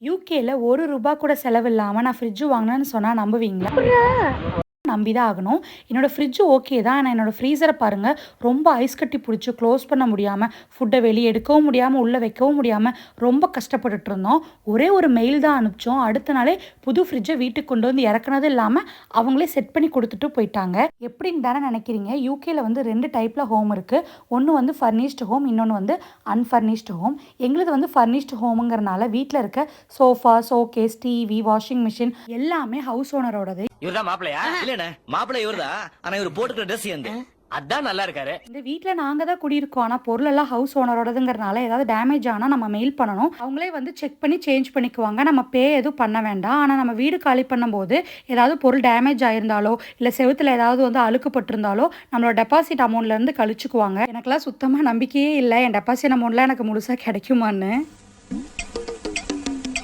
யூகேல ₹1 கூட செலவில்லாம நான் ஃப்ரிட்ஜ் வாங்கினேன்னு சொன்னா நம்புவீங்களா? நம்பி தான் ஆகணும். என்னோட ஃப்ரிட்ஜ் ஓகே தான். ஆனா என்னோட ஃப்ரீசர பாருங்க, ரொம்ப ஐஸ் கட்டி புடிச்சு க்ளோஸ் பண்ண முடியாம, ஃபுட்ட வெளிய எடுக்கவும் முடியாம, உள்ள வைக்கவும் முடியாம ரொம்ப கஷ்டப்பட்டுட்டு இருந்தோம். ஒரே ஒரு மெயில் தான் அனுப்பிச்சோம். அடுத்த நாளே புது ஃப்ரிட்ஜ வீட்டுக்கு கொண்டு வந்து இறக்குனதும் இல்லாம, அவங்களே செட் பண்ணி குடுத்துட்டு போயிட்டாங்க. எப்படின்னு தானே நினைக்கிறீங்க? யூகேல வந்து 2 டைப்ல ஹோம் இருக்கு. ஒண்ணு வந்து ஃபர்னிஷ்ட் ஹோம், இன்னொன்னு வந்து அன்ஃபர்னிஷ்ட் ஹோம். எங்களுது வந்து ஃபர்னிஷ்ட் ஹோம்ங்கிறனால வீட்ல இருக்க sofa, showcase, TV, washing machine எல்லாமே ஹவுஸ் ஓனரோடது. இவர்தான் மாப்பிளையா? இல்லண்ணே, மாப்பிள்ளை இவர்தான். ஆனா இவர் போட்டுக்கிற ட்ரெஸ் எந்த அதான் நல்லா இருக்காரு. இந்த வீட்ல நாங்க தான் குடியிருக்கோம். ஆனா பொருள் எல்லாம் ஹவுஸ் ஓனரோடதுங்கிறனால ஏதாவது டேமேஜ் ஆனா நம்ம மெயில் பண்ணணும். அவங்களே வந்து செக் பண்ணி சேஞ்ச் பண்ணிக்குவாங்க. நம்ம பே எதுவும் பண்ண வேண்டாம். ஆனா நம்ம வீடு காலி பண்ணும்போது ஏதாவது பொருள் டேமேஜ் ஆயிருந்தாலோ, இல்ல செவுத்துல ஏதாவது வந்து அழுக்கு பட்டிருந்தாலோ, நம்மளோட டெபாசிட் அமௌண்ட்ல இருந்து கழிச்சுக்குவாங்க. எனக்கெல்லாம் சுத்தமா நம்பிக்கையே இல்ல. என் டெபாசிட் அமௌண்ட்லாம் எனக்கு முழுசா கிடைக்குமான்னு.